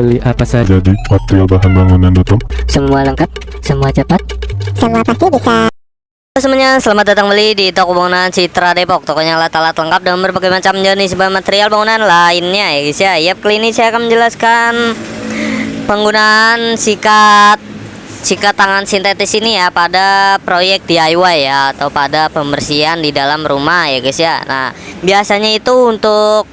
Beli apa saja? Jadi material bahan bangunan.com. Semua lengkap, semua cepat. Semua pasti bisa. Halo semuanya, selamat datang kembali di toko bangunan Citra Depok. Tokonya alat-alat lengkap dan berbagai macam jenis bahan material bangunan lainnya ya guys ya. Yap, kali ini saya akan menjelaskan penggunaan sikat tangan sintetis ini ya pada proyek DIY ya, atau pada pembersihan di dalam rumah ya guys ya. Nah, biasanya itu untuk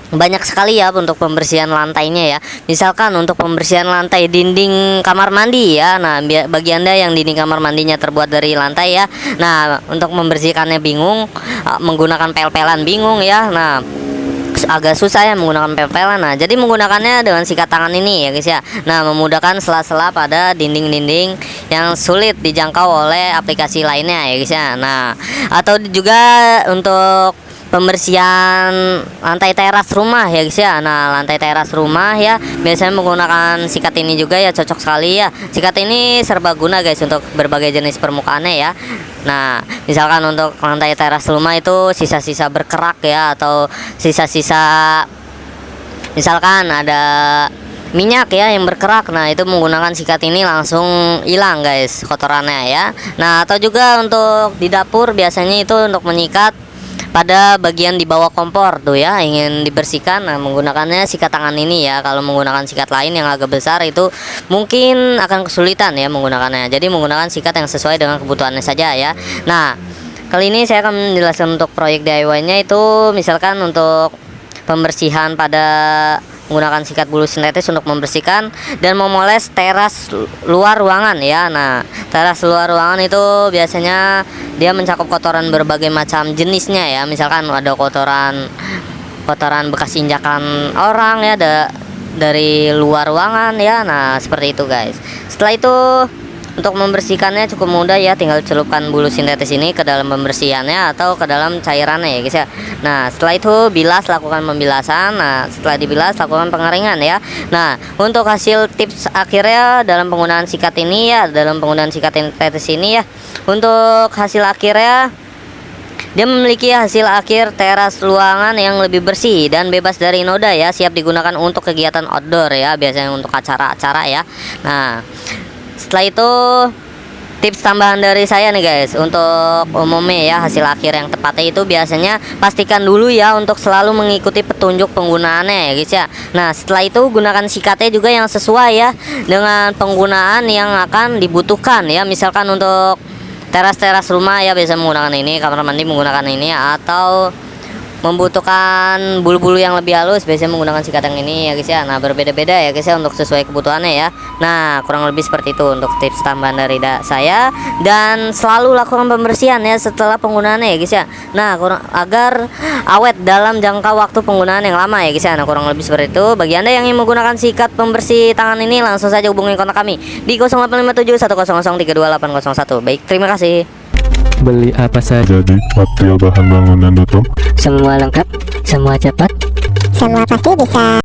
banyak sekali ya untuk pembersihan lantainya ya. Misalkan untuk pembersihan lantai dinding kamar mandi ya. Nah, bagi Anda yang dinding kamar mandinya terbuat dari lantai ya. Nah, untuk membersihkannya bingung, menggunakan pel-pelan bingung ya. Nah, agak susah ya menggunakan pel-pelan. Nah, jadi menggunakannya dengan sikat tangan ini ya guys ya. Nah, memudahkan sela-sela pada dinding-dinding yang sulit dijangkau oleh aplikasi lainnya ya guys ya. Nah, atau juga untuk pembersihan lantai teras rumah ya guys ya. Nah, lantai teras rumah ya biasanya menggunakan sikat ini juga ya, cocok sekali ya. Sikat ini serbaguna guys untuk berbagai jenis permukaannya ya. Nah, misalkan untuk lantai teras rumah itu sisa-sisa berkerak ya, atau sisa-sisa misalkan ada minyak ya yang berkerak. Nah, itu menggunakan sikat ini langsung hilang guys kotorannya ya. Nah, atau juga untuk di dapur biasanya itu untuk menyikat pada bagian di bawah kompor tuh ya, ingin dibersihkan. Nah, menggunakannya sikat tangan ini ya. Kalau menggunakan sikat lain yang agak besar itu mungkin akan kesulitan ya menggunakannya. Jadi menggunakan sikat yang sesuai dengan kebutuhannya saja ya. Nah, kali ini saya akan menjelaskan untuk proyek DIY-nya itu misalkan untuk pembersihan pada menggunakan sikat bulu sintetis untuk membersihkan dan memoles teras luar ruangan ya. Nah, teras luar ruangan itu biasanya dia mencakup kotoran berbagai macam jenisnya ya. Misalkan ada kotoran bekas injakan orang ya, dari luar ruangan ya. Nah, seperti itu guys. Setelah itu untuk membersihkannya cukup mudah ya, tinggal celupkan bulu sintetis ini ke dalam pembersihannya atau ke dalam cairannya ya guys ya. Nah, setelah itu bilas, lakukan pembilasan. Nah, setelah dibilas lakukan pengeringan ya. Nah, untuk hasil tips akhirnya dalam penggunaan sikat ini ya, dalam penggunaan sikat sintetis ini ya, untuk hasil akhirnya dia memiliki hasil akhir teras ruangan yang lebih bersih dan bebas dari noda ya, siap digunakan untuk kegiatan outdoor ya, biasanya untuk acara-acara ya. Nah, setelah itu tips tambahan dari saya nih guys, untuk umumnya ya hasil akhir yang tepatnya itu biasanya pastikan dulu ya untuk selalu mengikuti petunjuk penggunaannya ya guys ya. Nah, setelah itu gunakan sikatnya juga yang sesuai ya dengan penggunaan yang akan dibutuhkan ya. Misalkan untuk teras rumah ya biasa menggunakan ini, kamar mandi menggunakan ini, atau membutuhkan bulu-bulu yang lebih halus biasanya menggunakan sikat yang ini ya guys ya. Nah, berbeda-beda ya guys ya untuk sesuai kebutuhannya ya. Nah, kurang lebih seperti itu untuk tips tambahan dari saya, dan selalu lakukan pembersihan ya setelah penggunaannya ya guys ya. Nah, agar awet dalam jangka waktu penggunaan yang lama ya guys ya. Nah, kurang lebih seperti itu. Bagi Anda yang ingin menggunakan sikat pembersih tangan ini, langsung saja hubungi kontak kami di 0857 100 3801. Baik, terima kasih. Beli apa saja? Jadi material bahan bangunan.com. Semua lengkap, semua cepat. Semua pasti bisa.